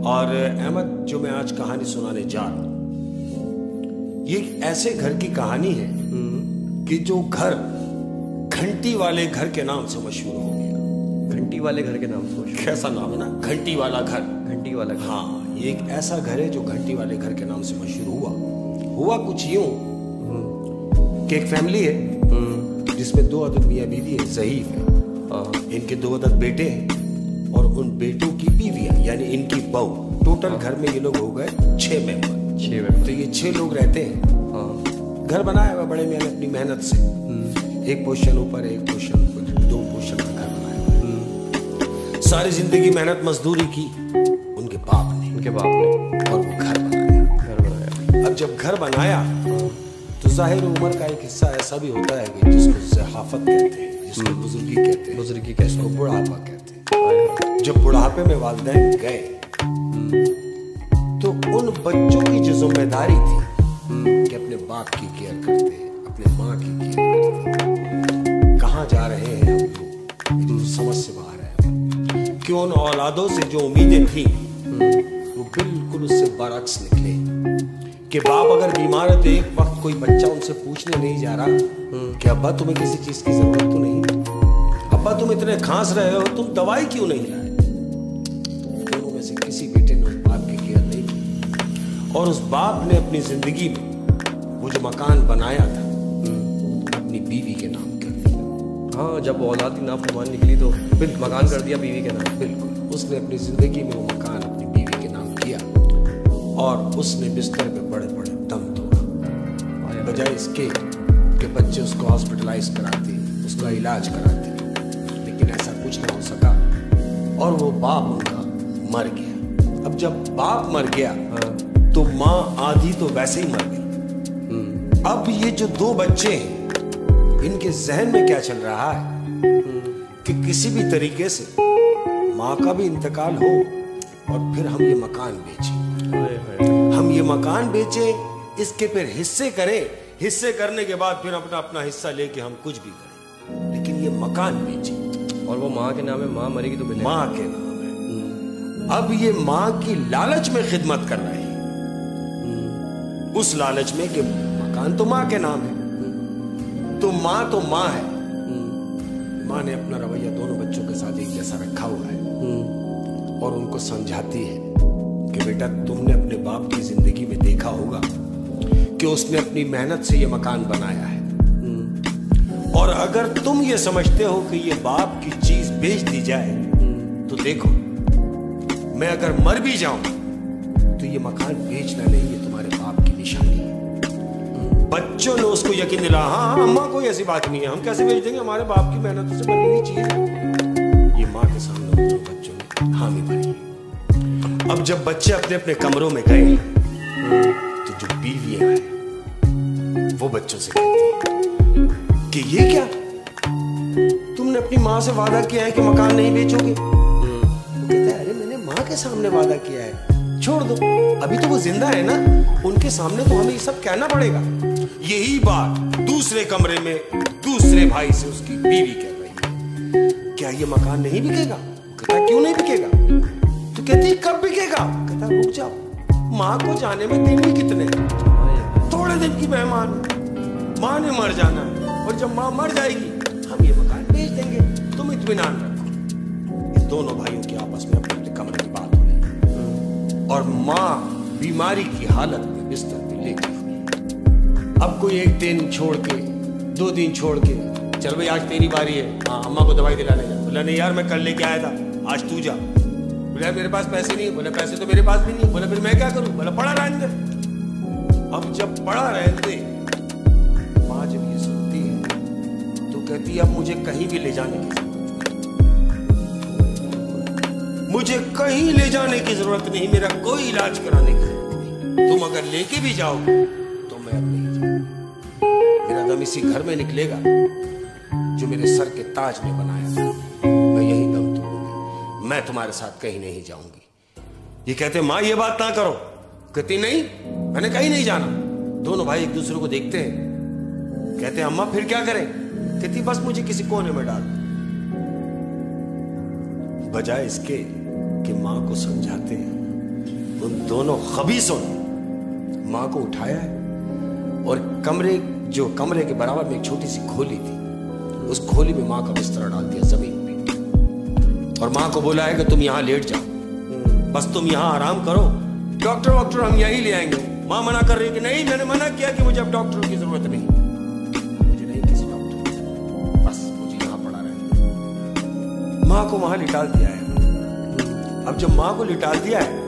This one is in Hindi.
और अहमद, जो मैं आज कहानी सुनाने जा रहा हूं, ये एक ऐसे घर की कहानी है कि जो घर घंटी वाले घर के नाम से मशहूर हो गया। घंटी वाले घर के नाम से मशहूर? कैसा नाम है ना, घंटी वाला घर। घंटी वाला घर, हाँ, ये एक ऐसा घर है जो घंटी वाले घर के नाम से मशहूर हुआ कुछ यूं कि एक फैमिली है जिसमें 2 अदद मियाँ बीवी है, ज़ईफ है। इनके 2 अदद बेटे हैं और उन बेटों की बीवियां यानी इनकी बहू। टोटल घर में ये लोग हो गए 6 मेंबर। तो ये 6 लोग रहते हैं। घर बनाया हुआ बड़े मियाँ ने अपनी मेहनत से। एक पोर्शन ऊपर, एक पोर्शन, 2 पोर्शन का घर बनाया। सारी जिंदगी मेहनत मजदूरी की उनके बाप ने और वो घर बनाया। अब जब घर बनाया तो जाहिर उम्र का एक हिस्सा ऐसा भी होता है कि जिसको ज़हाफत कहते हैं, जिसको बुजुर्गी कहते हैं, जिसको बुढ़ापा कहते हैं। जब बुढ़ापे में वालिदैन गए तो उन बच्चों की जो जिम्मेदारी थी कि अपने बाप की केयर करते, अपने माँ की केयर करते, कहाँ जा रहे हैं हम लोग, समझ से बाहर है कि उन औलादों से जो उम्मीदें थी वो बिल्कुल उससे बरअक्स निकले। कि बाप अगर बीमार है तो एक वक्त कोई बच्चा उनसे पूछने नहीं जा रहा कि अब्बा तुम्हें किसी चीज की जरूरत तो नहीं, अब्बा तुम इतने खांस रहे हो, तुम दवाई क्यों नहीं लाए। दोनों में से किसी बेटे ने उस बाप की केयर नहीं की और उस बाप ने अपनी जिंदगी में वो जो मकान बनाया था अपनी बीवी के नाम कर दिया। हाँ, जब औलाद की नाफरमान निकली तो मकान कर दिया बीवी के नाम। बिल्कुल, उसने अपनी जिंदगी में वो मकान अपनी बीवी के नाम किया और उसने बिस्तर पे बड़े बड़े दम तोड़ा। बजाय इसके कि बच्चे उसको हॉस्पिटलाइज कराते, उसका इलाज कराते, लेकिन ऐसा कुछ ना हो सका और वो बाप उनका मर गया। अब जब बाप मर गया तो माँ आधी तो वैसे ही मर गई। अब ये जो 2 बच्चे हैं इनके जहन में क्या चल रहा है कि किसी भी तरीके से माँ का भी इंतकाल हो और फिर हम ये मकान बेचें। हम ये मकान बेचें, इसके फिर हिस्से करें, हिस्से करने के बाद फिर अपना अपना हिस्सा लेके हम कुछ भी करें, लेकिन ये मकान बेचें। और वो माँ के नाम है, माँ मरेगी तो मिलेगा। माँ के नाम है। अब ये माँ की लालच में खिदमत कर रहे हैं, उस लालच में कि मकान तो माँ के नाम है, तो माँ है। माँ ने अपना रवैया दोनों बच्चों के साथ एक जैसा रखा हुआ है और उनको समझाती है कि बेटा, तुमने अपने बाप की जिंदगी में देखा होगा कि उसने अपनी मेहनत से ये मकान बनाया है और अगर तुम ये समझते हो कि ये बाप की चीज बेच दी जाए तो देखो, मैं अगर मर भी जाऊं तो ये मकान बेचना नहीं, ये तुम्हारे बाप की निशानी है। बच्चों ने उसको यकीन दिलाया, हाँ अम्मा, कोई ऐसी बात नहीं है, हम कैसे बेच देंगे, हमारे बाप की मेहनत से बनी हुई चीज है। ये माँ के सामने बच्चों ने हामी भरी। अब जब बच्चे अपने अपने कमरों में गए तो जो बीवियां हैं वो बच्चों से कहती कि ये क्या, तुमने अपनी माँ से वादा किया है कि मकान नहीं बेचोगे। वो कहता है, अरे मैंने माँ के सामने वादा किया है, छोड़ दो, अभी तो वो जिंदा है ना, उनके सामने तो हमें ये सब कहना पड़ेगा। यही बात दूसरे कमरे में दूसरे भाई से उसकी बीवी कह रही है, क्या ये मकान नहीं बिकेगा। कहता, क्यों नहीं बिकेगा। तो कहती, कब बिकेगा। कहता, रुक जाओ, माँ को जाने में दिन ही कितने, थोड़े दिन की मेहमान, माँ ने मर जाना है और जब माँ मर जाएगी हम ये मकान बेच देंगे, तुम इत्मीनान रखो। ये दोनों भाइयों की आपस में अपने अपने कमरे की बात हो रही है और माँ बीमारी की हालत में बिस्तर पे लेटी हुई। अब कोई 1 दिन छोड़ के, 2 दिन छोड़ के, चल भाई आज तेरी बारी है, हाँ अम्मा को दवाई दिलाने जा। बोला, नहीं यार, मैं कल लेके आया था, आज तू जा। बोला, मेरे पास पैसे नहीं है। बोला, पैसे तो मेरे पास भी नहीं है। बोला, फिर मैं क्या करूं। बोला, पड़ा रहने दे। अब जब पड़ा रहने दे, माँ जब ये सुनती है तो कहती है, अब मुझे कहीं भी ले जाने की जरूरत नहीं, मुझे कहीं ले जाने की जरूरत नहीं, मेरा कोई इलाज कराने की जरूरत नहीं, तुम अगर लेके भी जाओगे तो मैं अब नहीं जाऊंगा। मेरा दम इसी घर में निकलेगा जो मेरे सर के ताज ने बनाया था, मैं यही दम तोड़ूंगी, मैं तुम्हारे साथ कहीं नहीं जाऊंगी। ये कहते, माँ ये बात ना करो। कहती, नहीं, मैंने कहीं नहीं जाना। दोनों भाई एक दूसरे को देखते हैं, कहते, अम्मा फिर क्या करें। कहती, बस मुझे किसी कोने में डाल। बजाय इसके कि माँ को समझाते हैं दोनों खबीसों ने मां को उठाया है और कमरे के बराबर में एक छोटी सी खोली थी, उस खोली में मां का बिस्तरा डाल दिया जमीन पे और मां को बोला है कि तुम यहां लेट जाओ, बस तुम यहां आराम करो, डॉक्टर हम यहीं ले आएंगे। मां मना कर रही है कि नहीं, मैंने मना किया कि मुझे अब डॉक्टरों की जरूरत नहीं, मुझे नहीं किसी डॉक्टर की जरूरत, बस मुझे यहां पड़ा रहना। मां को वहां लिटाल दिया है। अब जब मां को लिटाल दिया है